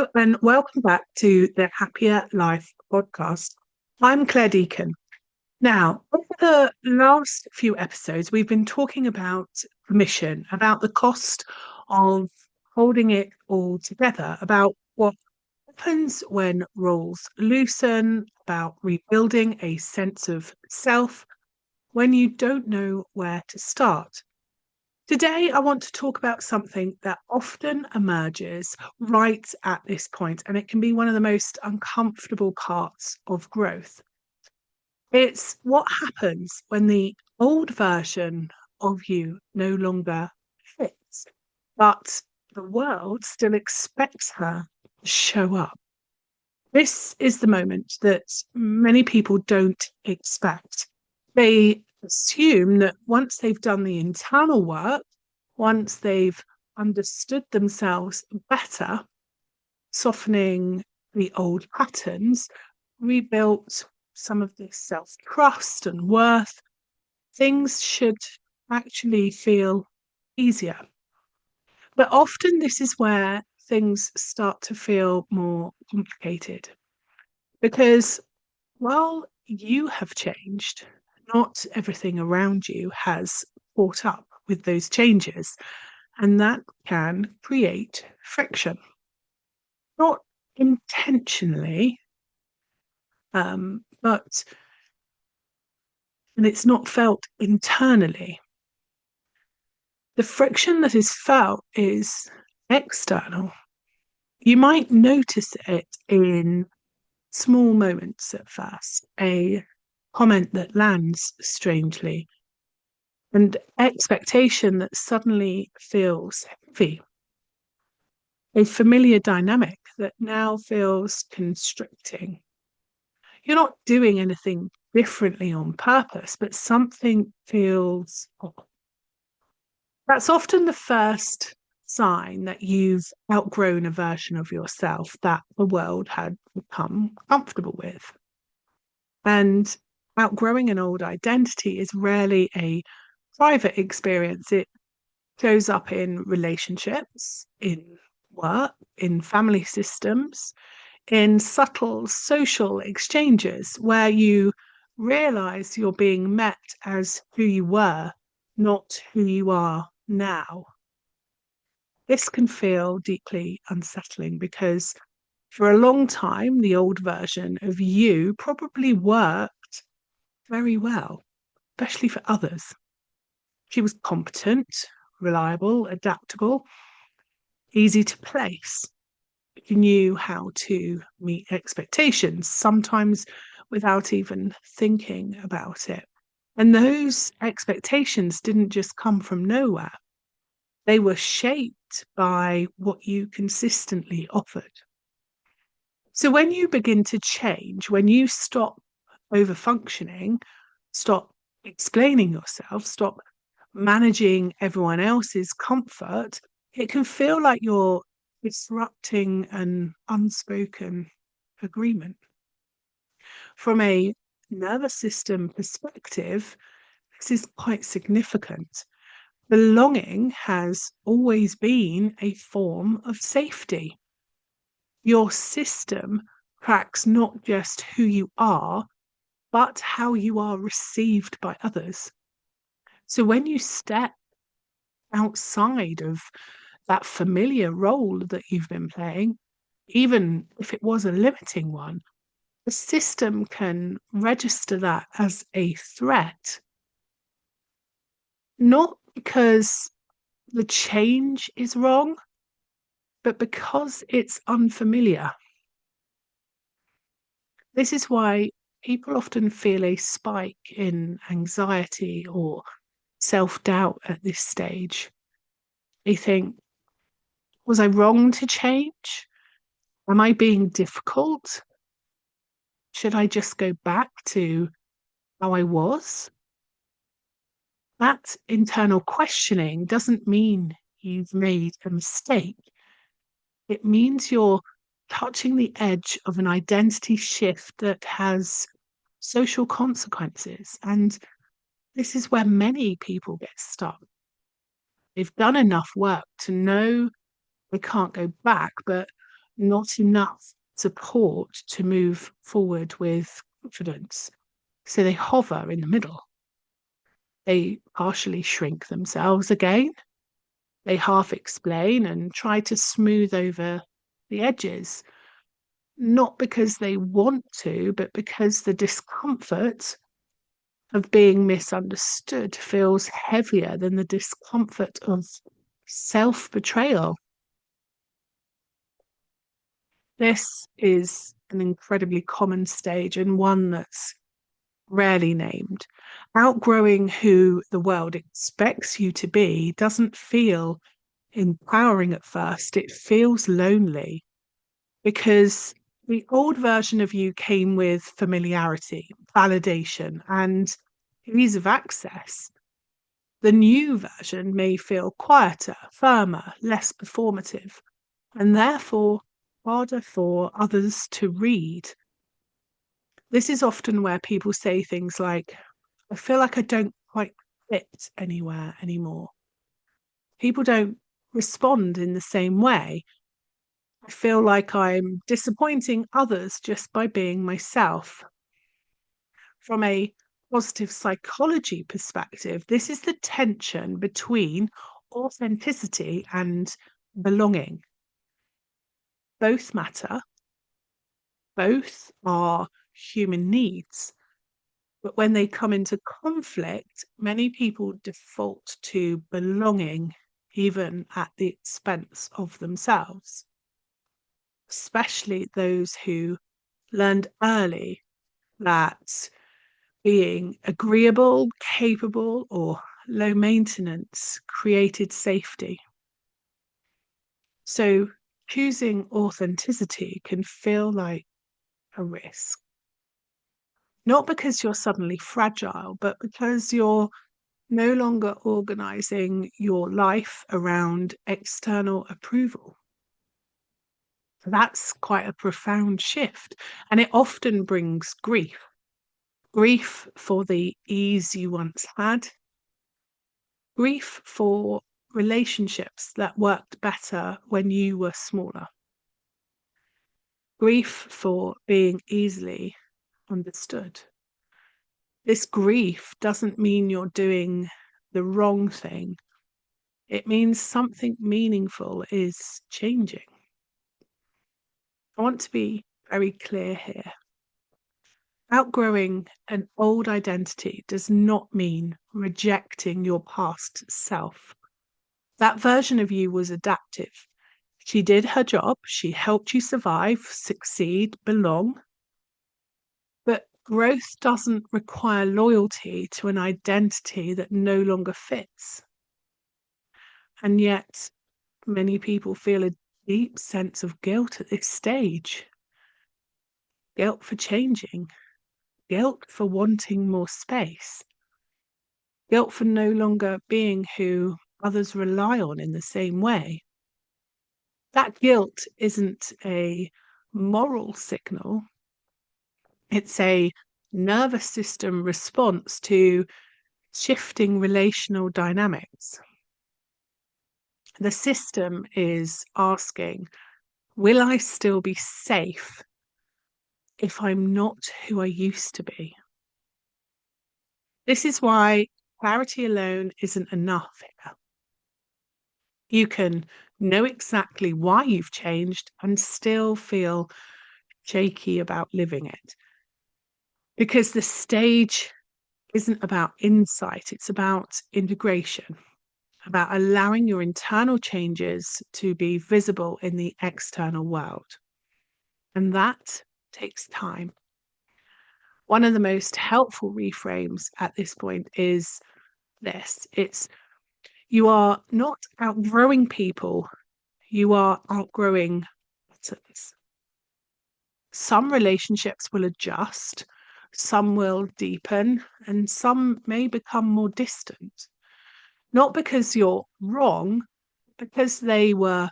Hello and welcome back to the Happier Life podcast. I'm Clare Deacon. Now, over the last few episodes, we've been talking about permission, about the cost of holding it all together, about what happens when roles loosen, about rebuilding a sense of self when you don't know where to start. Today, I want to talk about something that often emerges right at this point, and it can be one of the most uncomfortable parts of growth. It's what happens when the old version of you no longer fits, but the world still expects her to show up. This is the moment that many people don't expect. They assume that once they've done the internal work, once they've understood themselves better, softening the old patterns, rebuilt some of this self trust and worth, things should actually feel easier. But often, this is where things start to feel more complicated because while you have changed, not everything around you has caught up with those changes, and that can create friction. Not intentionally, but and it's not felt internally. The friction that is felt is external. You might notice it in small moments at first, a comment that lands strangely, and expectation that suddenly feels heavy, a familiar dynamic that now feels constricting. You're not doing anything differently on purpose, but something feels off. That's often the first sign that you've outgrown a version of yourself that the world had become comfortable with. And outgrowing an old identity is rarely a private experience. It shows up in relationships, in work, in family systems, in subtle social exchanges where you realize you're being met as who you were, not who you are now. This can feel deeply unsettling because for a long time, the old version of you probably worked very well, especially for others. She was competent, reliable, adaptable, easy to place. You knew how to meet expectations, sometimes without even thinking about it. And those expectations didn't just come from nowhere, they were shaped by what you consistently offered. So when you begin to change, when you stop over functioning, stop explaining yourself, stop managing everyone else's comfort, it can feel like you're disrupting an unspoken agreement. From a nervous system perspective, this is quite significant. Belonging has always been a form of safety. Your system tracks not just who you are, but how you are received by others. So when you step outside of that familiar role that you've been playing, even if it was a limiting one, the system can register that as a threat, not because the change is wrong, but because it's unfamiliar. This is why people often feel a spike in anxiety or self doubt at this stage. They think, was I wrong to change? Am I being difficult? Should I just go back to how I was? That internal questioning doesn't mean you've made a mistake. It means you're touching the edge of an identity shift that has social consequences. And this is where many people get stuck. They've done enough work to know they can't go back, but not enough support to move forward with confidence. So they hover in the middle. They partially shrink themselves again. They half explain and try to smooth over the edges, not because they want to, but because the discomfort of being misunderstood feels heavier than the discomfort of self-betrayal. This is an incredibly common stage and one that's rarely named. Outgrowing who the world expects you to be doesn't feel empowering at first. It feels lonely because the old version of you came with familiarity, validation, and ease of access. The new version may feel quieter, firmer, less performative, and therefore harder for others to read. This is often where people say things like, I feel like I don't quite fit anywhere anymore. People don't respond in the same way. I feel like I'm disappointing others just by being myself. From a positive psychology perspective, this is the tension between authenticity and belonging. Both matter, both are human needs. But when they come into conflict, many people default to belonging, even at the expense of themselves, especially those who learned early that being agreeable, capable, or low maintenance created safety. So choosing authenticity can feel like a risk. Not because you're suddenly fragile, but because you're no longer organizing your life around external approval. That's quite a profound shift, and it often brings grief. Grief for the ease you once had, grief for relationships that worked better when you were smaller, grief for being easily understood. This grief doesn't mean you're doing the wrong thing. It means something meaningful is changing. I want to be very clear here. Outgrowing an old identity does not mean rejecting your past self. That version of you was adaptive. She did her job, she helped you survive, succeed, belong. But growth doesn't require loyalty to an identity that no longer fits. And yet, many people feel a deep sense of guilt at this stage. Guilt for changing, guilt for wanting more space, guilt for no longer being who others rely on in the same way. That guilt isn't a moral signal, it's a nervous system response to shifting relational dynamics. The system is asking, will I still be safe if I'm not who I used to be? This is why clarity alone isn't enough here. You can know exactly why you've changed and still feel shaky about living it. Because the stage isn't about insight, it's about integration, about allowing your internal changes to be visible in the external world. And that takes time. One of the most helpful reframes at this point is this. It's you are not outgrowing people, you are outgrowing patterns. Some relationships will adjust, some will deepen, and some may become more distant. Not because you're wrong, because they were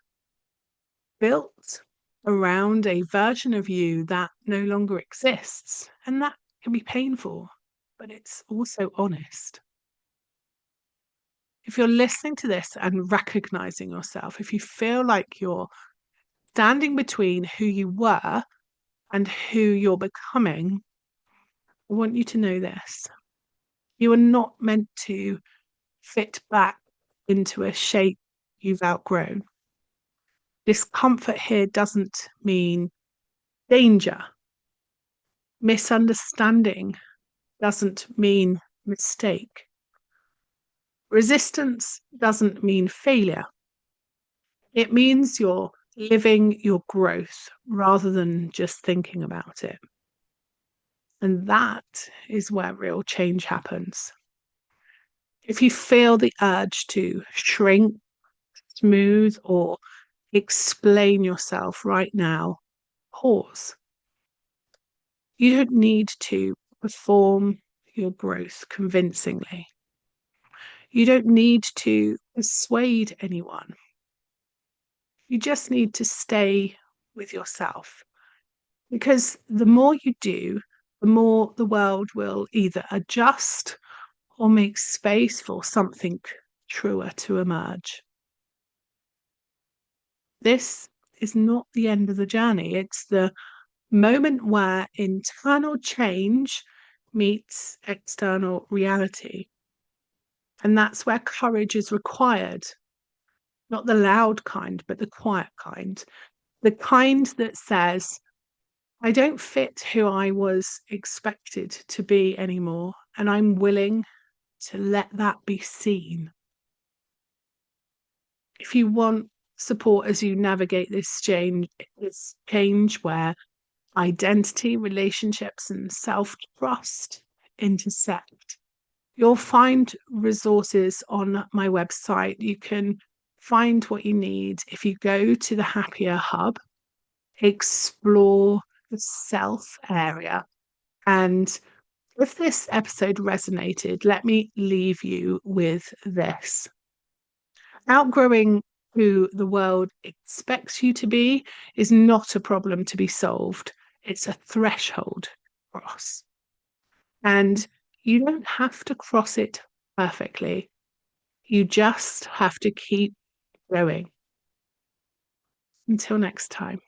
built around a version of you that no longer exists. And that can be painful, but it's also honest. If you're listening to this and recognizing yourself, if you feel like you're standing between who you were and who you're becoming, I want you to know this. You are not meant to fit back into a shape you've outgrown. Discomfort here doesn't mean danger. Misunderstanding doesn't mean mistake. Resistance doesn't mean failure. It means you're living your growth rather than just thinking about it. And that is where real change happens. If you feel the urge to shrink, smooth, or explain yourself right now, pause. You don't need to perform your growth convincingly. You don't need to persuade anyone. You just need to stay with yourself. Because the more you do, the more the world will either adjust or make space for something truer to emerge. This is not the end of the journey. It's the moment where internal change meets external reality. And that's where courage is required. Not the loud kind, but the quiet kind. The kind that says, I don't fit who I was expected to be anymore, and I'm willing to let that be seen. If you want support as you navigate this change where identity, relationships, and self-trust intersect, you'll find resources on my website. You can find what you need if you go to the Happya Hub, explore the self area. And if this episode resonated, let me leave you with this. Outgrowing who the world expects you to be is not a problem to be solved. It's a threshold to cross. And you don't have to cross it perfectly. You just have to keep going. Until next time.